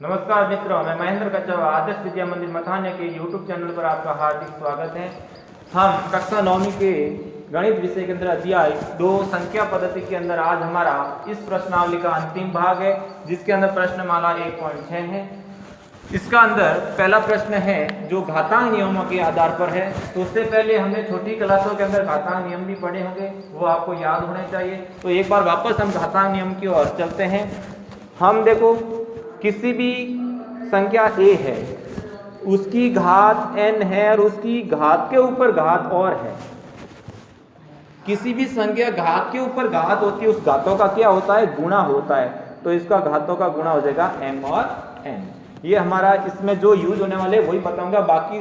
नमस्कार मित्रों, मैं महेंद्र कच्छवा आदर्श विद्या मंदिर मथान्य के YouTube चैनल पर आपका हार्दिक स्वागत है। हम कक्षा 9वीं के गणित विषय के अंदर अध्याय 2 संख्या पद्धति के अंदर आज हमारा इस प्रश्नावली का अंतिम भाग है, जिसके अंदर प्रश्नमाला 1.6 है। इसका अंदर पहला प्रश्न है जो घातांक नियमों के आधार पर है। तो उससे पहले हमने छोटी क्लासों के अंदर घातांक नियम भी पढ़े होंगे, वो आपको याद होने चाहिए। तो एक बार वापस हम घातांक नियम की ओर चलते हैं। हम देखो, किसी भी संख्या a है, उसकी घात n है और उसकी घात के ऊपर घात और है। किसी भी संख्या घात के ऊपर घात होती है, उस घातों का क्या होता है? गुणा होता है। तो इसका घातों का गुणा हो जाएगा m और n। ये हमारा इसमें जो यूज होने वाले वही बताऊंगा, बाकी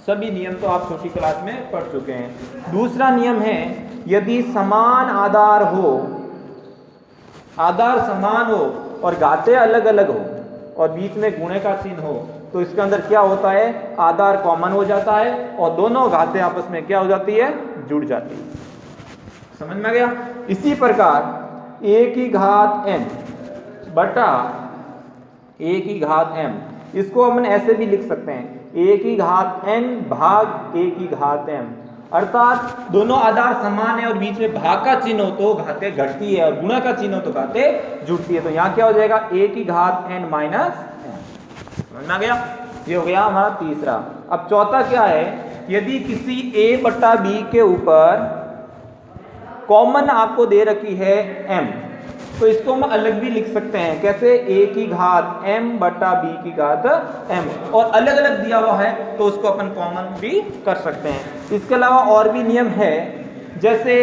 सभी नियम तो आप छोटी क्लास में पढ़ चुके हैं। दूसरा नियम है, यदि समान आधार हो, आधार समान हो और घातें अलग अलग हो और बीच में गुणे का चिन्ह हो, तो इसके अंदर क्या होता है? आधार कॉमन हो जाता है और दोनों घातें आपस में क्या हो जाती है? जुड़ जाती है। समझ में आ गया? इसी प्रकार a की घात n बटा a की घात m, इसको हम ऐसे भी लिख सकते हैं, a की घात n भाग a की घात m। अर्थात दोनों आधार समान है और बीच में भाग का चिन्ह हो तो घातें घटती है और गुणा का चिन्ह हो तो घातें जुड़ती है। तो यहाँ क्या हो जाएगा? a की घात n माइनस m। समझ में आ गया? ये हो गया हमारा तीसरा। अब चौथा क्या है? यदि किसी a बटा b के ऊपर कॉमन आपको दे रखी है m, तो इसको हम अलग भी लिख सकते हैं। कैसे? a की घात m बटा b की घात m, और अलग अलग दिया हुआ है तो उसको अपन कॉमन भी कर सकते हैं। इसके अलावा और भी नियम है, जैसे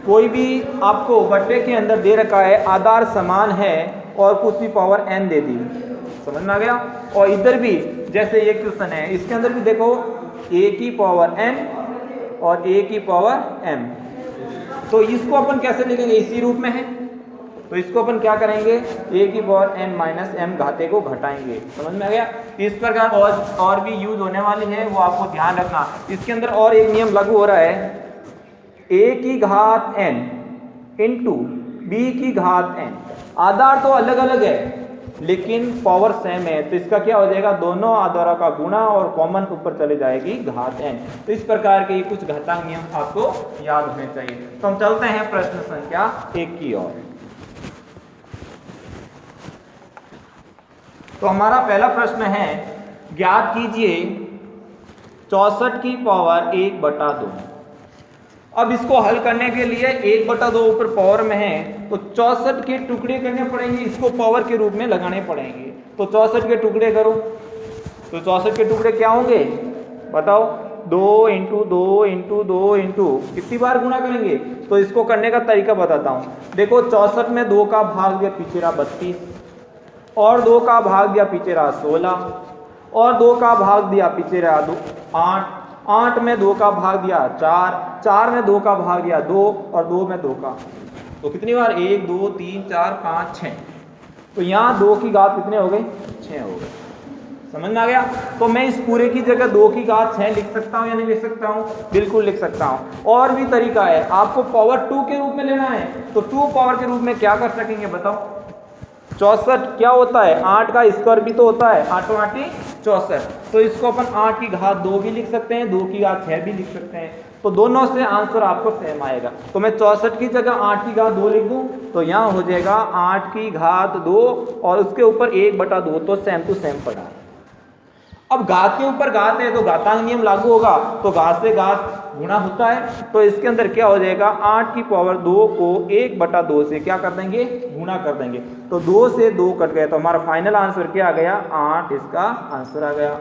कोई भी आपको बट्टे के अंदर दे रखा है, आधार समान है और कुछ भी पावर n दे दी। समझ में आ गया? और इधर भी जैसे ये क्वेश्चन है, इसके अंदर भी देखो a की पावर n और a की पावर m। तो इसको अपन कैसे लिखेंगे? इसी रूप में है, तो इसको अपन क्या करेंगे? a की पावर n माइनस m घाते को घटाएंगे। समझ में आ गया? इस प्रकार और भी यूज होने वाली है, वो आपको ध्यान रखना। इसके अंदर और एक नियम लागू हो रहा है, a की घात n इंटू b की घात n। आधार तो अलग अलग है लेकिन पावर सेम है, तो इसका क्या हो जाएगा? दोनों आधारों का गुणा और कॉमन ऊपर चले जाएगी घात n। तो इस प्रकार के कुछ घातांक नियम आपको याद होने चाहिए। तो हम चलते हैं प्रश्न संख्या 1 की ओर। तो हमारा पहला प्रश्न है, ज्ञात कीजिए 64 की पावर 1 बटा 2। अब इसको हल करने के लिए 1 बटा 2 ऊपर पावर में है, तो 64 के टुकड़े करने पड़ेंगे, इसको पावर के रूप में लगाने पड़ेंगे। तो 64 के टुकड़े करो, तो 64 के टुकड़े क्या होंगे? बताओ। 2 इंटू 2 इंटू 2 इंटू कितनी बार गुणा करेंगे? तो इसको करने का तरीका बताता हूं। देखो, 64 में 2 का भाग दिया, पीछे रहा 32, और 2 का भाग दिया, पीछे रहा 16, और 2 का भाग दिया, पीछे रहा 8, 8 में 2 का भाग दिया 4, 4 में 2 का भाग दिया 2, और 2 में 2 का, तो कितनी बार? 1 2 3 4 5 6। तो यहाँ 2 की घात कितने हो गए? 6 हो गए। समझ में आ गया? तो मैं इस पूरे की जगह 2 की घात 6 लिख सकता हूँ या नहीं लिख सकता हूँ? बिल्कुल लिख सकता हूँ। और भी तरीका है, आपको पावर 2 के रूप में लेना है तो 2 पावर के रूप में क्या कर सकेंगे? बताओ। 64 क्या होता है? 8 का स्क्वायर भी तो होता है, 8 8 64। तो इसको अपन 8 की घात 2 भी लिख सकते हैं, 2 की घात 6 भी लिख सकते हैं। तो दोनों से आंसर आपको सेम आएगा। तो मैं 64 की जगह 8 की घात 2 लिख दूं, तो यहाँ हो जाएगा 8 की घात 2 और उसके ऊपर 1 बटा 2, तो सेम टू सेम पड़ा है। अब घात के ऊपर घात है तो घातांक नियम लागू होगा, तो घात से घात गुणा होता है। तो इसके अंदर क्या हो जाएगा? 8 की पावर 2 को 1 बटा 2 से क्या कर देंगे? गुणा कर देंगे। तो 2 से 2 कट गए, तो हमारा फाइनल आंसर क्या आ गया? 8 इसका आंसर आ गया।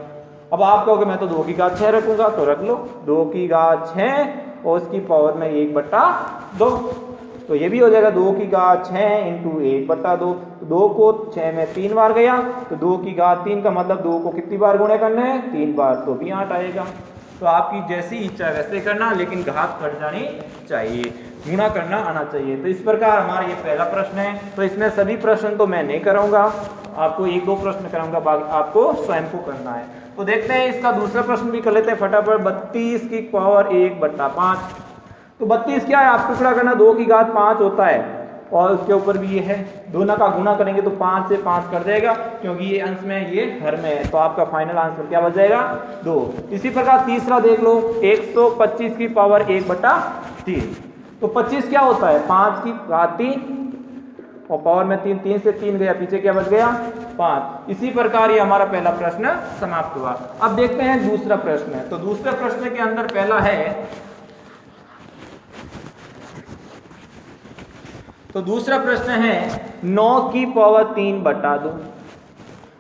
अब आप कहोगे मैं तो 2 की घात 6 रखूंगा, तो रख लो 2 की घात 6 और उसकी पावर में 1 बटा 2। तो ये भी हो जाएगा 2 की घात 6 इंटू 1 बटा 2। 2 को 6 में 3 बार गया, तो 2 की घात 3 का मतलब 2 को कितनी बार गुणे करने हैं? 3 बार, तो भी 8 आएगा। तो आपकी जैसी इच्छा वैसे करना, लेकिन घात कट जानी चाहिए, गुणा करना आना चाहिए। तो इस प्रकार हमारा ये पहला प्रश्न है। तो इसमें सभी प्रश्न तो मैं नहीं कराऊंगा, आपको 1-2 प्रश्न कराऊंगा, बाकी आपको स्वयं को करना है। तो देखते हैं इसका दूसरा प्रश्न भी कर लेते हैं फटाफट। 32 की पावर 1 बटा 5। तो 32 क्या है? आप टुकड़ा करना, 2 की घात 5 होता है, और उसके ऊपर भी ये है, दोनों का गुना करेंगे तो 5 से 5 कट जाएगा, क्योंकि ये अंश में है, ये हर में है, तो आपका फाइनल आंसर क्या बच जाएगा 2। इसी प्रकार तीसरा देख लो, 125 की पावर 1/3। तो 25 क्या होता है 5 की घात 3 और पावर में 3, 3 से 3 गया, पीछे क्या बच गया 5। इसी प्रकार ये हमारा पहला प्रश्न समाप्त हुआ। अब देखते हैं दूसरा प्रश्न। तो दूसरे प्रश्न के अंदर पहला है, तो दूसरा प्रश्न है 9 की पावर 3/2।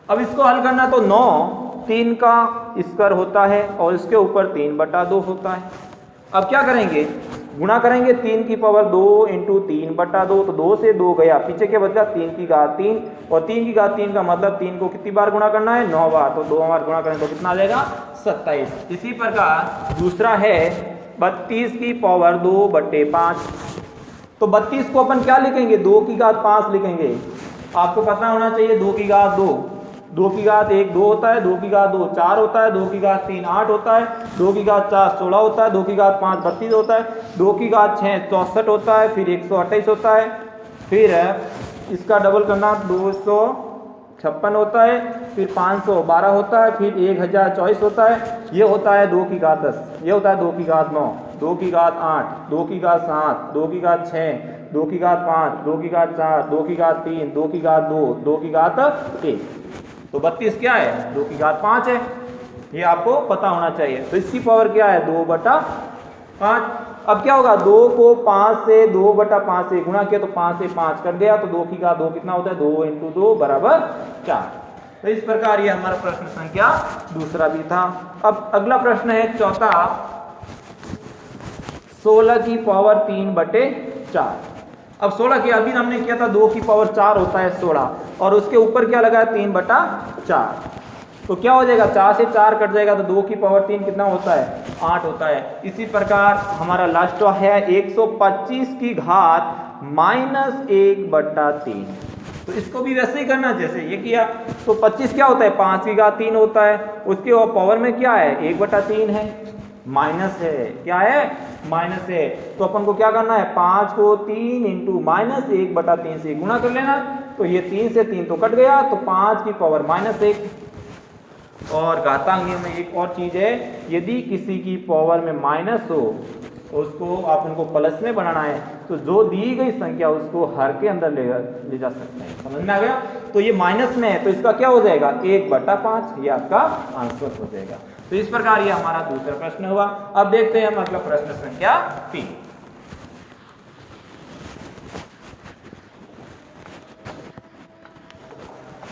अब इसको हल करना, तो 9 3 का स्क्वायर होता है और इसके ऊपर 3/2 होता है। अब क्या करेंगे, गुणा करेंगे 3 की पावर 2 इंटू 3/2, तो 2 से 2 गया, पीछे क्या बचा 3 की घात 3, और 3 की घात 3 का मतलब 3 को कितनी बार गुणा करना है 9 बार, तो 2 बार गुणा करें तो कितना आ जाएगा 27। इसी प्रकार दूसरा है 32 की पावर 2/5। तो 32 को अपन क्या लिखेंगे 2 की घात 5 लिखेंगे। आपको पता होना चाहिए 2 की घात 2, 2 की घात 1 2 होता है, 2 की घात 2 4 होता है, 2 की घात 3 8 होता है, 2 की घात 4 16 होता है, 2 की घात 5 32 होता है, 2 की घात 6 64 होता है, फिर 128 होता है, फिर इसका डबल करना 256 होता है, फिर 512 होता है, फिर 1024 होता है, ये होता है 2 की घात 10, ये होता है 2 की घात 9, 2 की घात 8, 2 की घात 7, 2 की घात 6, 2 की घात 5, 2 की घात 4, 2 की घात 3, 2 की घात 2, 2 की घात 1। तो 32 क्या है 2 की घात 5 है, ये आपको पता होना चाहिए। तो इसकी पावर क्या है 2/5। अब क्या होगा 2 को 5 से 2/5 से गुणा किया तो 5 से 5 कट गया, तो 2 की घात 2 कितना होता है 2 इंटू 2 बराबर 4। तो इस प्रकार ये हमारा प्रश्न संख्या दूसरा भी था। अब अगला प्रश्न है चौथा, 16 की पावर 3/4। अब 16 की अभी हमने किया था 2 की पावर 4 होता है 16, और उसके ऊपर क्या लगा है 3/4, तो क्या हो जाएगा 4 से 4 कट जाएगा, तो 2 की पावर 3 कितना होता है 8 होता है। इसी प्रकार हमारा लास्ट है 125 की घात -1/3। तो इसको भी वैसे ही करना जैसे ये किया। तो 25 क्या होता है 5 की घात 3 होता है, उसके पावर में क्या है 1/3 है, माइनस है, क्या है माइनस है, तो अपन को क्या करना है 5 को 3 इंटू -1/3 से गुणा कर लेना, तो ये 3 से 3 तो कट गया, तो 5 की पावर -1। और घातांक नियम में एक और चीज है, यदि किसी की पावर में माइनस हो उसको अपन को प्लस में बनाना है, तो जो दी गई संख्या उसको हर के अंदर ले जा सकते हैं। समझ में आ गया। तो ये माइनस में है तो इसका क्या हो जाएगा 1/5, ये आपका आंसर हो जाएगा। तो इस प्रकार ये हमारा दूसरा प्रश्न हुआ। अब देखते हैं हम अगला प्रश्न संख्या 3।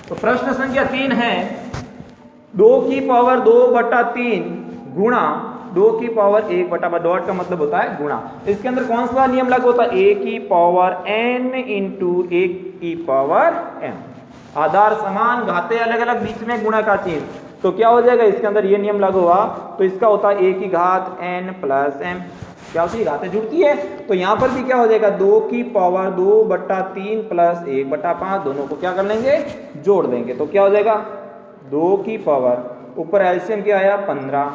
तो प्रश्न संख्या 3 है 2 की पावर 2/3 गुणा 2 की पावर 1/, डॉट का मतलब होता है गुणा। इसके अंदर कौन सा नियम लागू होता है a की पावर n इंटू a की पावर m। आधार समान घाते अलग अलग बीच में गुणा का चिन्ह, तो क्या हो जाएगा इसके अंदर ये नियम लागू हुआ, तो इसका होता है a की घात n प्लस m। क्या होती है घातें जुड़ती है, तो यहां पर भी क्या हो जाएगा 2 की पावर 2/3 प्लस 1/5, दोनों को क्या कर लेंगे जोड़ देंगे, तो क्या हो जाएगा 2 की पावर ऊपर एलसीएम क्या आया 15,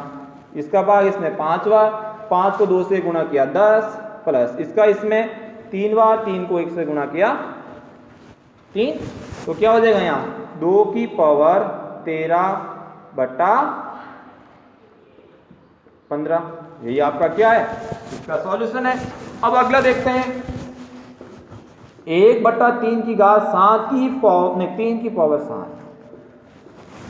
इसका भाग इसमें 5 बार, 5 को 2 से गुणा किया 10 प्लस इसका इसमें 3 बार, 3 को 1 से गुणा किया 3, तो क्या हो जाएगा यहाँ 2 की पावर 13/15। यही आपका क्या है इसका सॉल्यूशन है। अब अगला देखते हैं 1/3 की घात 7 की पावर 3 की पावर 7,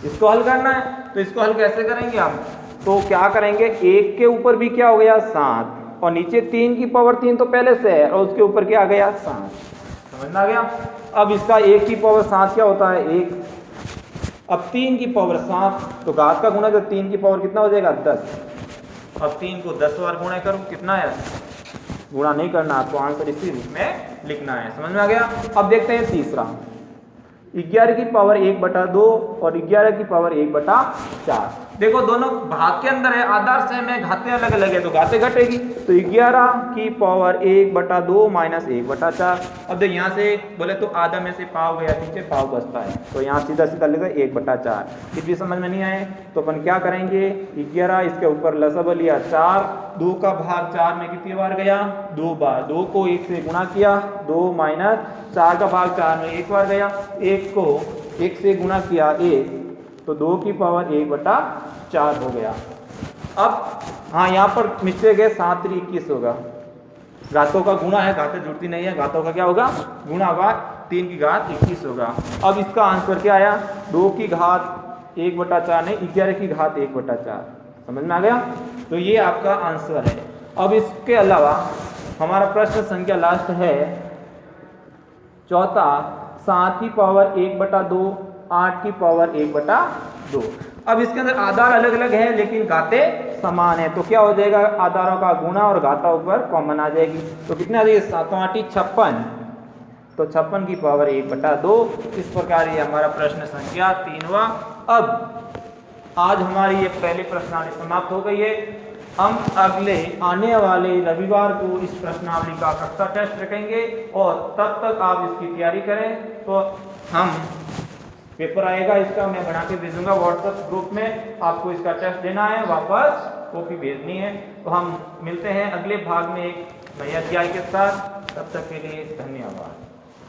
इसको हल करना है। तो इसको हल कैसे करेंगे हम, तो क्या करेंगे 1 के ऊपर भी क्या हो गया 7 और नीचे 3 की पावर 3 तो पहले से है और उसके ऊपर क्या आ गया 7। समझ में आ गया। अब इसका 1 की पावर 7 क्या होता है 1, अब 3 की पावर 7 तो घात का गुणा कर 3 की पावर कितना हो जाएगा 10। अब 3 को 10 बार गुणा करो कितना है, गुणा नहीं करना आपको, आंसर इसी रूप में लिखना है। समझ में आ गया। अब देखते हैं तीसरा 11 की पावर 1/2 और 11 की पावर 1/4। देखो दोनों भाग के अंदर है, आधार सेम है, घाते अलग अलग है तो घाते घटेगी। तो 11 की पावर 1/2 माइनस 1/4। अब देख यहाँ से बोले तो आधा में से पाव गया, पीछे पाव बचता है, तो यहाँ सीधा सीधा लेते 1/4। फिर भी समझ में नहीं आए तो अपन क्या करेंगे, 11 इसके ऊपर लसाब लिया 4, 2 का भाग 4 में कितनी बार गया, 2 बार, 2 को 1 से गुणा किया, 2 माइनस 4 का भाग 4 में 1 बार गया, 1 को 1 से गुणा किया 1, तो 2 की पावर 1/4 हो गया। अब हाँ यहाँ पर मिस्टेक है, 7 3 21 होगा, घातों का गुणा है, घातें जुड़ती नहीं है, घातों का क्या होगा, गुणा होगा, 3 की घात 21 होगा। अब इसका आंसर क्या आया, 2 की घात 1/4 नहीं, 11 की घात 1/4। समझ में आ गया, तो ये आपका आंसर है। अब इसके अलावा हमारा प्रश्न संख्या लास्ट है चौथा, 7 की पावर 1/2, 8 की पावर 1/2। अब इसके अंदर आधार अलग अलग है लेकिन घाते समान है, तो क्या हो जाएगा, आधारों का गुणा और घाता ऊपर कॉमन आ जाएगी, तो कितना आ जाएगी, 7 8 56, तो 56 की पावर 1/2। इस प्रकार ये हमारा प्रश्न संख्या 3वां। अब आज हमारी ये पहली प्रश्नावली समाप्त हो गई है। हम अगले आने वाले रविवार को इस प्रश्नावली का कक्षा टेस्ट रखेंगे और तब तक आप इसकी तैयारी करें। तो हम पेपर आएगा इसका, मैं बना के भेजूंगा व्हाट्सएप ग्रुप में, आपको इसका टेस्ट देना है, वापस कॉपी भेजनी है। तो हम मिलते हैं अगले भाग में एक नए अध्याय के साथ, तब तक के लिए धन्यवाद।